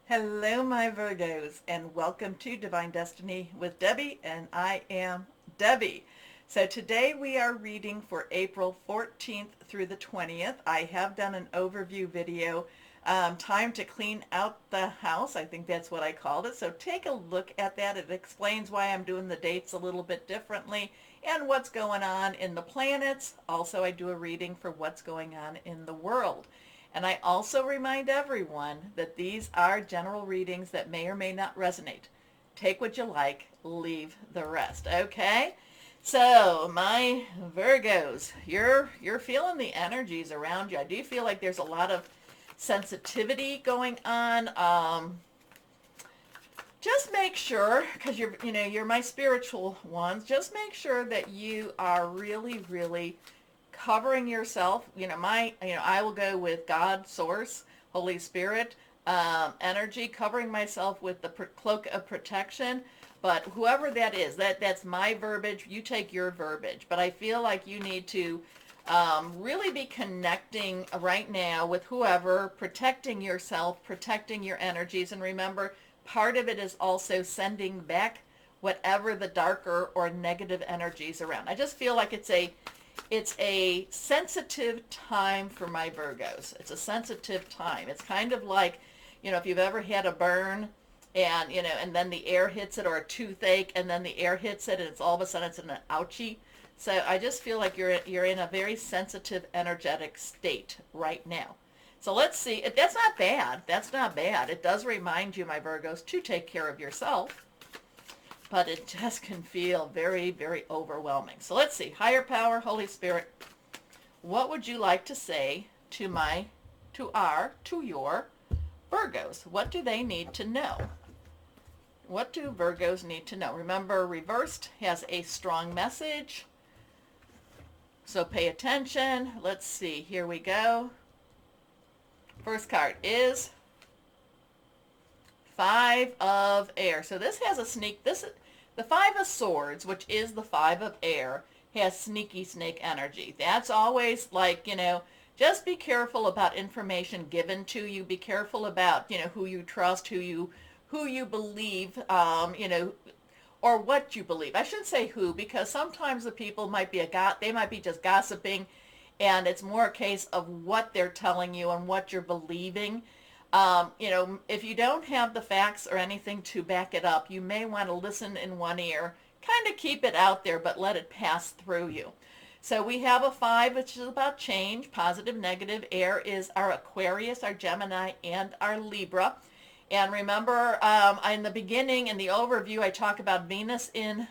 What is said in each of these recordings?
Hello, my Virgos, and welcome to Divine Destiny with Debbie, and I am Debbie. So today we are reading for April 14th through the 20th. I have done an overview video, time to clean out the house. I think that's what I called it. So take a look at that. It explains why I'm doing the dates a little bit differently and what's going on in the planets. Also, I do a reading for what's going on in the world. And I also remind everyone that these are general readings that may or may not resonate. Take what you like, leave the rest, okay? So, my Virgos, you're feeling the energies around you. I do feel like there's a lot of sensitivity going on. Just make sure, because you're my spiritual ones, just make sure that you are really, really covering yourself. I will go with God, Source, Holy Spirit, energy, covering myself with the cloak of protection. But whoever that is, that's my verbiage. You take your verbiage. But I feel like you need to really be connecting right now with whoever, protecting yourself, protecting your energies. And remember, part of it is also sending back whatever the darker or negative energies around. I just feel like it's a sensitive time for my Virgos. It's a sensitive time. It's kind of like, if you've ever had a burn and, and then the air hits it, or a toothache and then the air hits it and it's all of a sudden it's in an ouchie. So I just feel like you're in a very sensitive, energetic state right now. So let's see. That's not bad. That's not bad. It does remind you, my Virgos, to take care of yourself. But it just can feel very, very overwhelming. So let's see. Higher power, Holy Spirit, what would you like to say to your Virgos? What do they need to know? What do Virgos need to know? Remember, reversed has a strong message. So pay attention. Let's see. Here we go. First card is Five of Air. So this has the Five of Swords, which is the Five of Air, has sneaky snake energy. That's always like, just be careful about information given to you. Be careful about, who you trust, who you believe, or what you believe. I shouldn't say who, because sometimes the people might be they might be just gossiping, and it's more a case of what they're telling you and what you're believing. If you don't have the facts or anything to back it up, you may want to listen in one ear, kind of keep it out there, but let it pass through you. So we have a 5, which is about change, positive, negative. Air is our Aquarius, our Gemini, and our Libra. And remember, in the beginning, in the overview, I talk about Venus in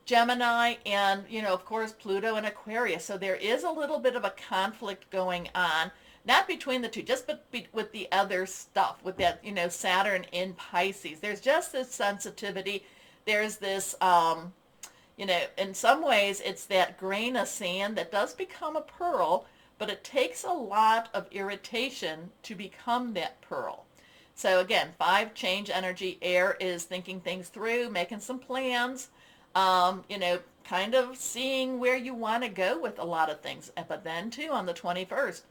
Gemini and, of course, Pluto in Aquarius. So there is a little bit of a conflict going on. Not between the two, just but with the other stuff, with that, Saturn in Pisces. There's just this sensitivity. There's this, in some ways, it's that grain of sand that does become a pearl, but it takes a lot of irritation to become that pearl. So again, 5, change energy. Air is thinking things through, making some plans, kind of seeing where you want to go with a lot of things. But then, too, on the 21st,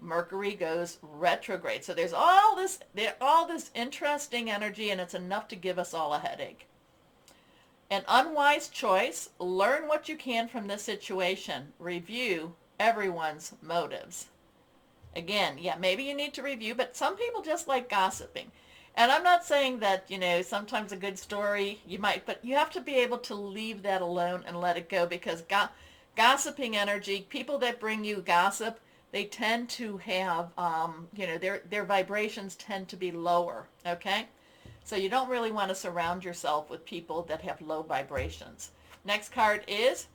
Mercury goes retrograde. So there's all this interesting energy, and it's enough to give us all a headache. An unwise choice. Learn what you can from this situation. Review everyone's motives. Again, yeah, maybe you need to review, but some people just like gossiping. And I'm not saying that, sometimes a good story, but you have to be able to leave that alone and let it go, because gossiping energy, people that bring you gossip, they tend to have, their vibrations tend to be lower, okay? So you don't really want to surround yourself with people that have low vibrations. Next card is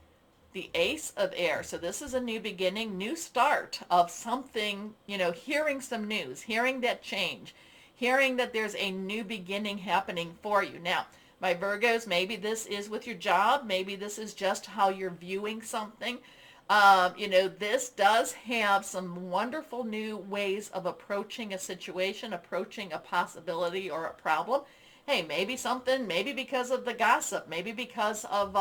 the Ace of Air. So this is a new beginning, new start of something, hearing some news, hearing that change, hearing that there's a new beginning happening for you. Now, my Virgos, maybe this is with your job, maybe this is just how you're viewing something. This does have some wonderful new ways of approaching a situation, approaching a possibility or a problem. Hey, maybe because of the gossip, maybe because of,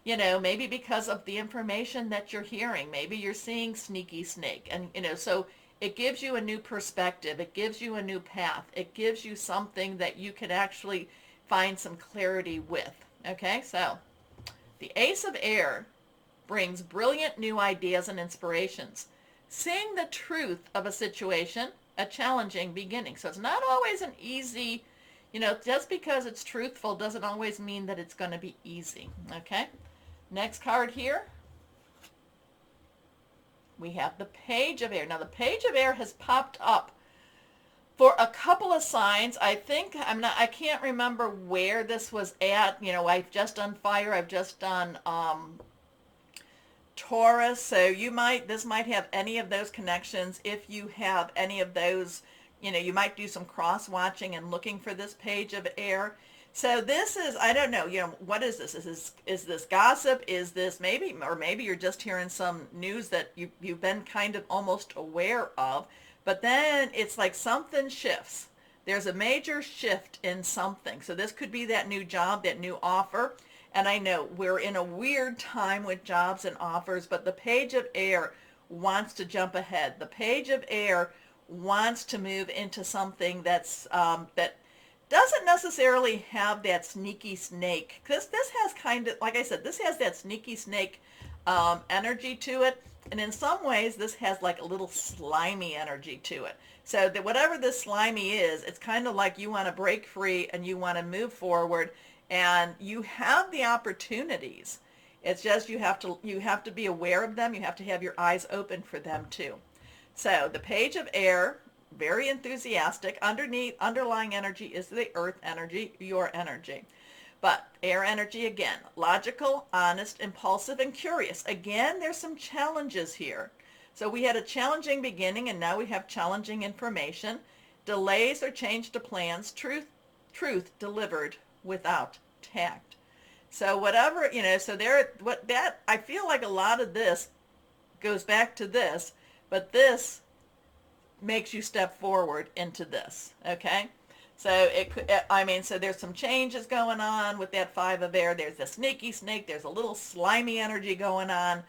maybe because of the information that you're hearing. Maybe you're seeing sneaky snake. And, so it gives you a new perspective. It gives you a new path. It gives you something that you can actually find some clarity with. Okay, so the Ace of Air brings brilliant new ideas and inspirations. Seeing the truth of a situation, a challenging beginning. So it's not always an easy, just because it's truthful doesn't always mean that it's going to be easy. Okay, next card here. We have the Page of Air. Now the Page of Air has popped up for a couple of signs. I can't remember where this was at. I've just done fire. I've just done Taurus. So this might have any of those connections. If you have any of those, you might do some cross watching and looking for this Page of Air. So this is, I don't know, what is this? Is this gossip? Is this maybe you're just hearing some news that you've been kind of almost aware of. But then it's like something shifts. There's a major shift in something. So this could be that new job, that new offer. And I know we're in a weird time with jobs and offers, but the Page of Air wants to jump ahead. The Page of Air wants to move into something that doesn't necessarily have that sneaky snake. Because this has kind of, like I said, this has that sneaky snake energy to it. And in some ways, this has like a little slimy energy to it. So that whatever this slimy is, it's kind of like you want to break free and you want to move forward, and you have the opportunities. It's just you have to be aware of them. You have to have your eyes open for them too. So the Page of Air, very enthusiastic. Underlying energy is the earth energy, your energy. But air energy, again, logical, honest, impulsive, and curious. Again, there's some challenges here. So we had a challenging beginning, and now we have challenging information. Delays or change to plans. Truth delivered without tact. So whatever, I feel like a lot of this goes back to this, but this makes you step forward into this, okay? So so there's some changes going on with that Five of Air. There's the sneaky snake. There's a little slimy energy going on,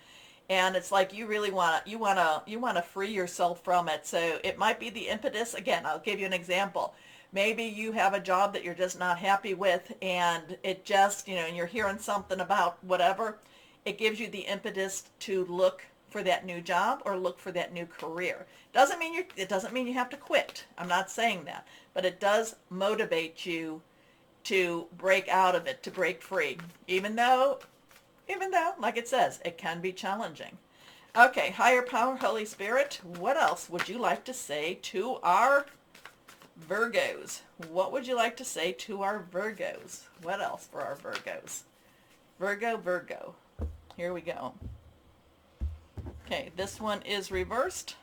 and it's like you really want to free yourself from it. So it might be the impetus. Again, I'll give you an example. Maybe you have a job that you're just not happy with, and it just, and you're hearing something about whatever. It gives you the impetus to look for that new job or look for that new career. It doesn't mean you have to quit. I'm not saying that, but it does motivate you to break out of it, to break free, even though, like it says, it can be challenging. Okay, higher power, Holy Spirit, what else would you like to say to our Virgos? What would you like to say to our Virgos? What else for our Virgos? Virgo. Here we go. Okay, this one is reversed.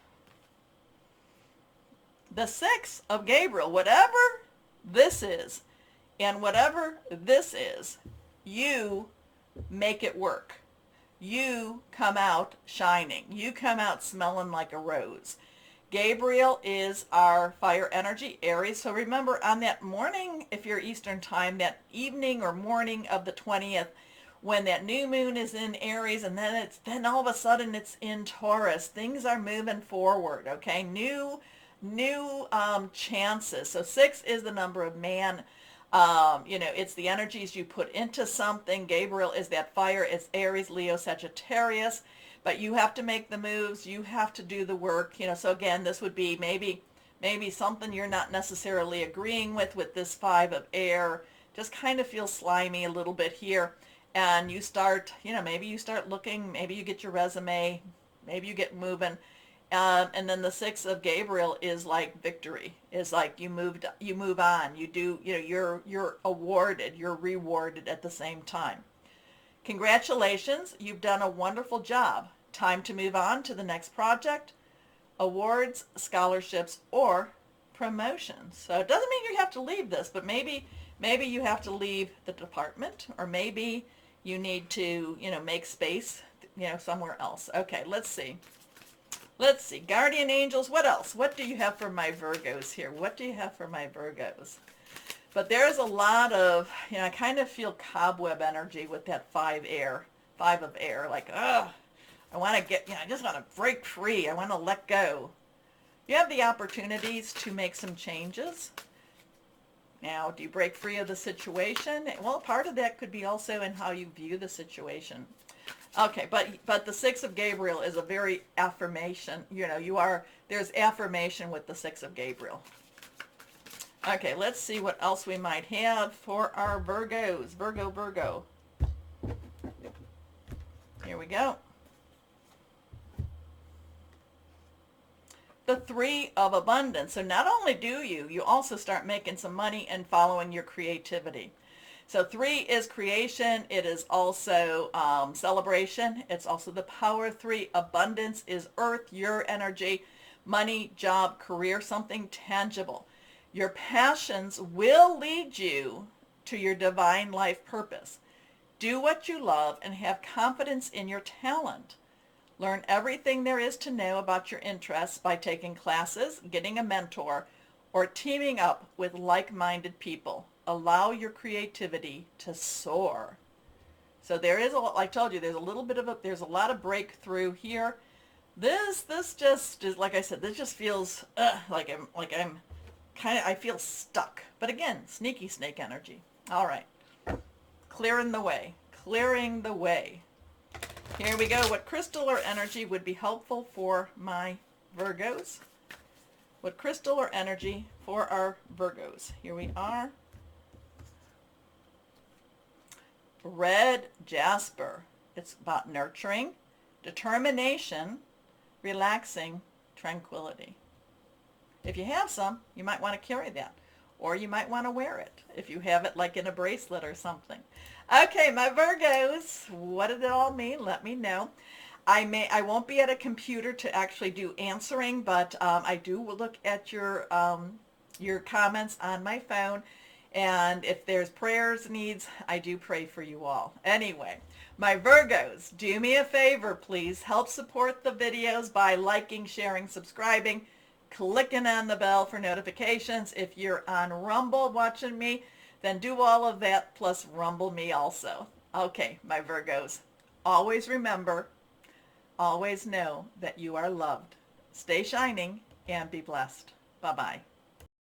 The Six of Gabriel, whatever this is, and whatever this is, you make it work. You come out shining. You come out smelling like a rose. Gabriel is our fire energy, Aries. So remember, on that morning, if you're Eastern time, that evening or morning of the 20th, when that new moon is in Aries, and then all of a sudden it's in Taurus, things are moving forward, okay? New chances. So 6 is the number of man. It's the energies you put into something. Gabriel is that fire. It's Aries, Leo, Sagittarius. But you have to make the moves. You have to do the work. So again, this would be maybe something you're not necessarily agreeing with this Five of Air. Just kind of feels slimy a little bit here. And you start, maybe you start looking, maybe you get your resume, maybe you get moving. And then the Six of Gabriel is like victory. Is like you move on. You do, you're awarded, you're rewarded at the same time. Congratulations, you've done a wonderful job. Time to move on to the next project, awards, scholarships, or promotions. So it doesn't mean you have to leave this, but maybe you have to leave the department, or maybe you need to, make space, somewhere else. Okay, let's see. Guardian angels, what else? What do you have for my Virgos here? What do you have for my Virgos? But there's a lot of, I kind of feel cobweb energy with that Five of Air. Like, I want to I just want to break free. I want to let go. You have the opportunities to make some changes. Now, do you break free of the situation? Well, part of that could be also in how you view the situation. Okay, but the Six of Gabriel is a very affirmation. You know, there's affirmation with the Six of Gabriel. Okay, let's see what else we might have for our Virgos. Virgo. Here we go. The Three of Abundance. So not only do you also start making some money and following your creativity. So 3 is creation. It is also celebration. It's also the power of 3. Abundance is earth, your energy, money, job, career, something tangible. Your passions will lead you to your divine life purpose. Do what you love and have confidence in your talent. Learn everything there is to know about your interests by taking classes, getting a mentor, or teaming up with like-minded people. Allow your creativity to soar. So there is I told you, there's a lot of breakthrough here. This just is, like I said, this just feels like I'm I feel stuck. But again, sneaky snake energy. All right. Clearing the way. Here we go. What crystal or energy would be helpful for my Virgos? What crystal or energy for our Virgos? Here we are. Red jasper. It's about nurturing, determination, relaxing, tranquility. If you have some, you might want to carry that. Or you might want to wear it if you have it like in a bracelet or something. Okay, my Virgos, what did it all mean? Let me know. I won't be at a computer to actually do answering, but I do look at your comments on my phone. And if there's prayers needs, I do pray for you all. Anyway, my Virgos, do me a favor, please. Help support the videos by liking, sharing, subscribing, clicking on the bell for notifications. If you're on Rumble watching me, then do all of that, plus Rumble me also. Okay, my Virgos, always remember, always know that you are loved. Stay shining and be blessed. Bye-bye.